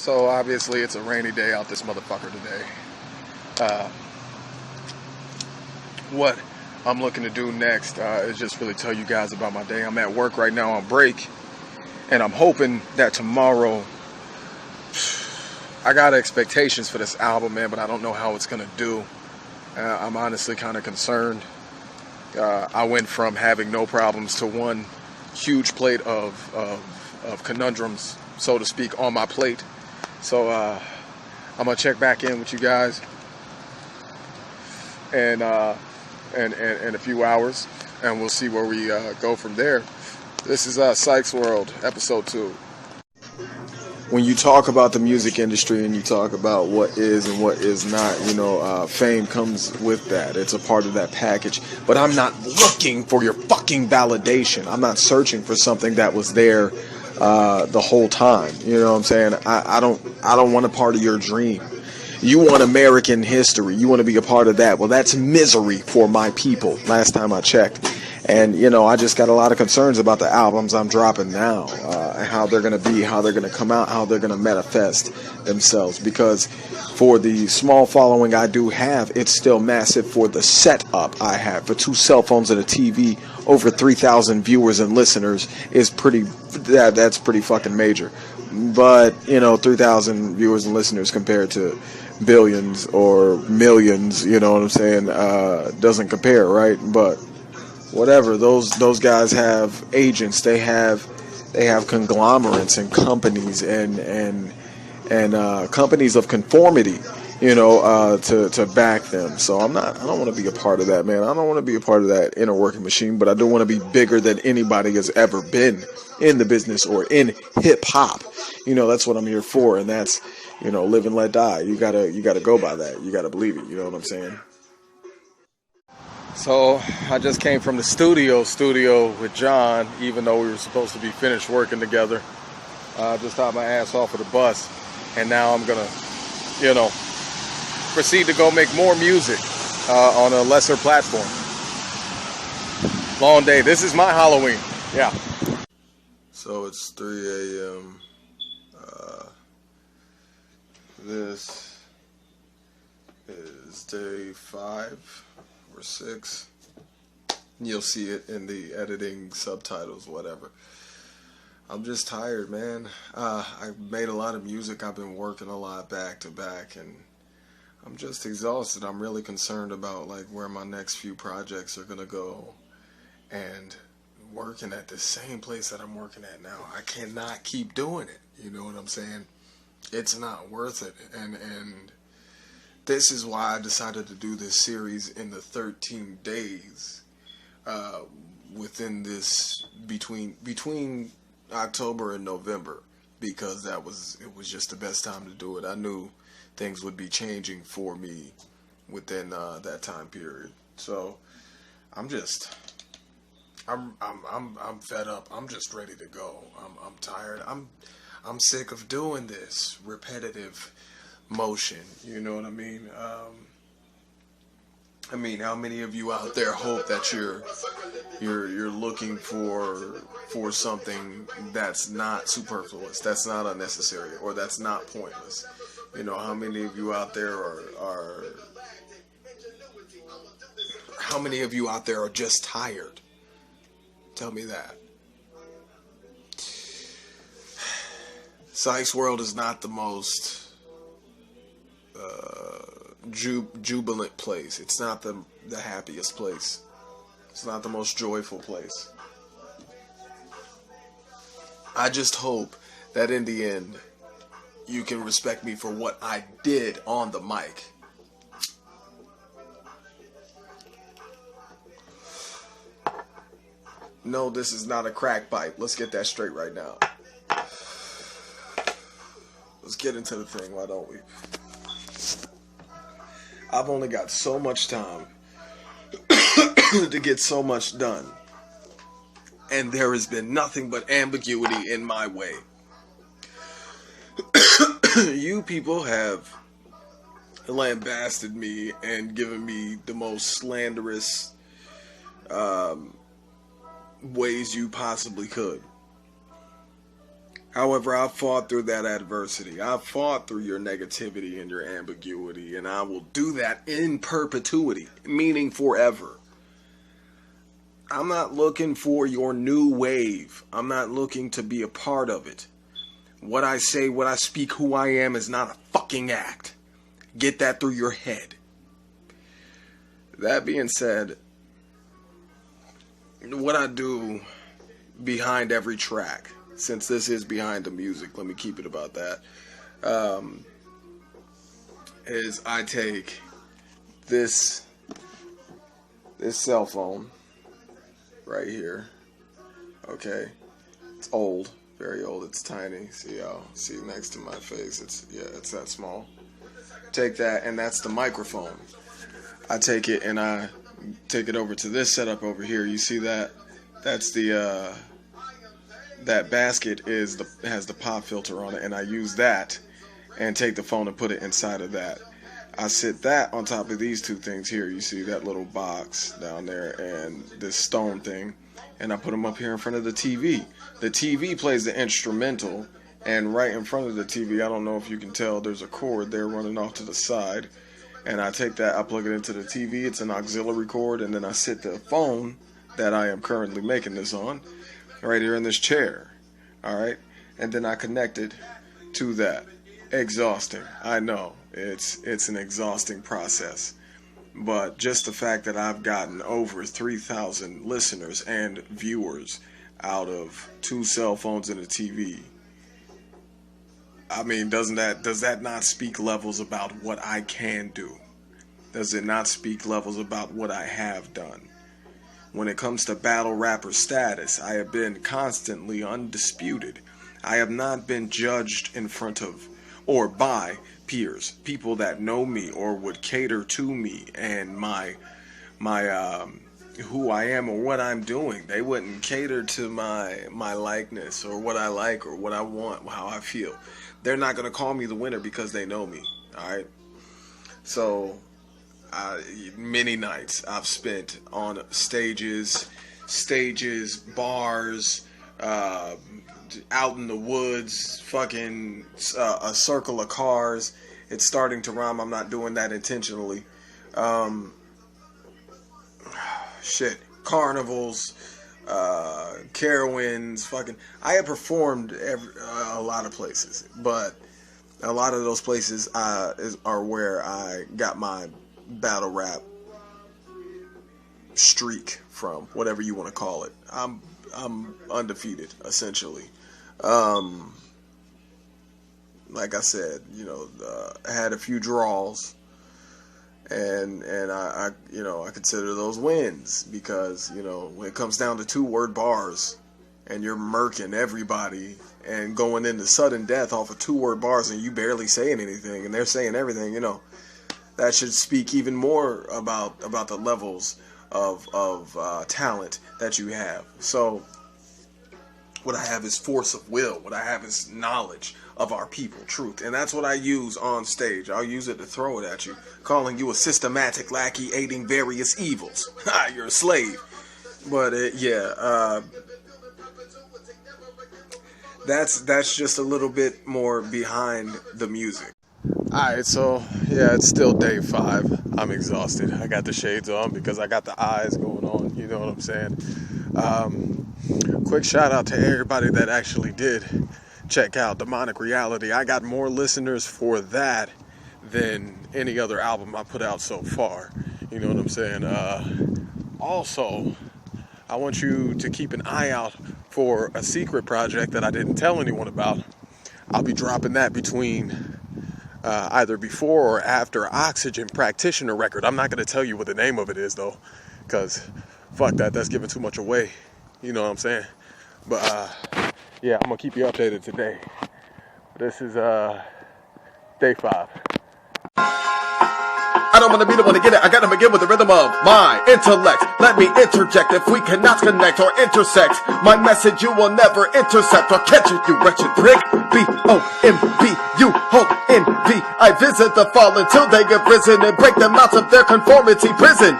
So obviously it's a rainy day out this motherfucker today. Uh, what I'm looking to do next is just really tell you guys about my day. I'm at work right now on break, and I'm hoping that tomorrow, I got expectations for this album, man, but I don't know how it's gonna do. I'm honestly kind of concerned. I went from having no problems to one huge plate of conundrums, so to speak, on my plate. So I'm gonna check back in with you guys in a few hours, and we'll see where we go from there. This is PSYCHS World, episode 2. When you talk about the music industry and you talk about what is and what is not, fame comes with that. It's a part of that package. But I'm not looking for your fucking validation. I'm not searching for something that was there the whole time. You know what I'm saying? I don't want a part of your dream. You want American history. You want to be a part of that. Well, that's misery for my people, last time I checked. And, I just got a lot of concerns about the albums I'm dropping now, and how they're going to be, how they're going to come out, how they're going to manifest themselves. Because for the small following I do have, it's still massive. For the setup I have, for 2 cell phones and a TV, over 3,000 viewers and listeners is that's pretty fucking major. But, 3,000 viewers and listeners compared to billions or millions, you know what I'm saying, doesn't compare, right? But whatever, those guys have agents, they have conglomerates and companies and companies of conformity, to back them. So I don't want to be a part of that, man. I don't want to be a part of that inner working machine, but I do want to be bigger than anybody has ever been in the business or in hip hop. That's what I'm here for, and that's, live and let die. You gotta go by that. You gotta believe it. You know what I'm saying? So I just came from the studio with John, even though we were supposed to be finished working together. Just hopped my ass off of the bus, and now I'm gonna, proceed to go make more music on a lesser platform. Long day. This is my Halloween. Yeah. So it's 3 a.m. This is day 5 or 6. You'll see it in the editing, subtitles, whatever. I'm just tired, man. I made a lot of music. I've been working a lot back to back, and I'm just exhausted. I'm really concerned about where my next few projects are gonna go, and working at the same place that I'm working at now. I cannot keep doing it. You know what I'm saying? It's not worth it, and this is why I decided to do this series in the 13 days within this between October and November, because it was just the best time to do it. I knew things would be changing for me within that time period. So I'm fed up. I'm just ready to go. I'm tired. I'm sick of doing this repetitive motion. You know what I mean? How many of you out there hope that you're looking for something that's not superfluous, that's not unnecessary, or that's not pointless? How many of you out there how many of you out there are just tired? Tell me that. PSYCHS World is not the most jubilant place. It's not the happiest place. It's not the most joyful place. I just hope that in the end you can respect me for what I did on the mic. No, this is not a crack pipe. Let's get that straight right now. Let's get into the thing, why don't we? I've only got so much time to get so much done, and there has been nothing but ambiguity in my way. You people have lambasted me and given me the most slanderous ways you possibly could. However, I fought through that adversity. I fought through your negativity and your ambiguity, and I will do that in perpetuity, meaning forever. I'm not looking for your new wave. I'm not looking to be a part of it. What I say, what I speak, who I am is not a fucking act. Get that through your head. That being said, what I do behind every track, since this is behind the music, let me keep it about that, is I take this cell phone right here, okay, it's old, very old, it's tiny, see next to my face, it's that small. Take that, and that's the microphone. I take it and I take it over to this setup over here. You see that? That's the that basket has the pop filter on it, and I use that and take the phone and put it inside of that. I sit that on top of these two things here. You see that little box down there and this stone thing, and I put them up here in front of the TV. The TV plays the instrumental, and right in front of the TV, I don't know if you can tell, there's a cord there running off to the side. And I take that, I plug it into the TV, it's an auxiliary cord, and then I sit the phone that I am currently making this on right here in this chair. Alright? And then I connect it to that. Exhausting. I know. It's an exhausting process. But just the fact that I've gotten over 3,000 listeners and viewers out of 2 cell phones and a TV, I mean, does that not speak levels about what I can do? Does it not speak levels about what I have done? When it comes to battle rapper status, I have been constantly undisputed. I have not been judged in front of or by peers, people that know me or would cater to me and my who I am or what I'm doing. They wouldn't cater to my likeness or what I like or what I want, how I feel. They're not going to call me the winner because they know me, alright? So, many nights I've spent on stages, bars, out in the woods, fucking a circle of cars. It's starting to rhyme. I'm not doing that intentionally. Carnivals, Carowinds, fucking. I have performed a lot of places, but a lot of those places are where I got my battle rap streak from, whatever you want to call it. I'm undefeated, essentially. Like I said, I had a few draws, and I consider those wins because, when it comes down to 2-word bars and you're murking everybody and going into sudden death off of 2-word bars and you barely saying anything and they're saying everything, that should speak even more about the levels of talent that you have. So what I have is force of will. What I have is knowledge of our people, truth. And that's what I use on stage. I'll use it to throw it at you, calling you a systematic lackey aiding various evils. Ha, you're a slave. But that's just a little bit more behind the music. Alright, so it's still day 5. I'm exhausted. I got the shades on because I got the eyes going on, you know what I'm saying? Quick shout out to everybody that actually did check out Demonic Reality. I got more listeners for that than any other album I put out so far, you know what I'm saying? Also, I want you to keep an eye out for a secret project that I didn't tell anyone about. I'll be dropping that between either before or after Oxygen Practitioner record. I'm not going to tell you what the name of it is, though, because fuck that's giving too much away. You know what I'm saying? But, I'm going to keep you updated today. This is day 5. I don't wanna be the one to get it, I gotta begin with the rhythm of my intellect. Let me interject if we cannot connect or intersect. My message you will never intercept or catch it, you wretched prick. B-O-M-B-U-O-N-V. I visit the fallen till they get risen and break them out of their conformity prison.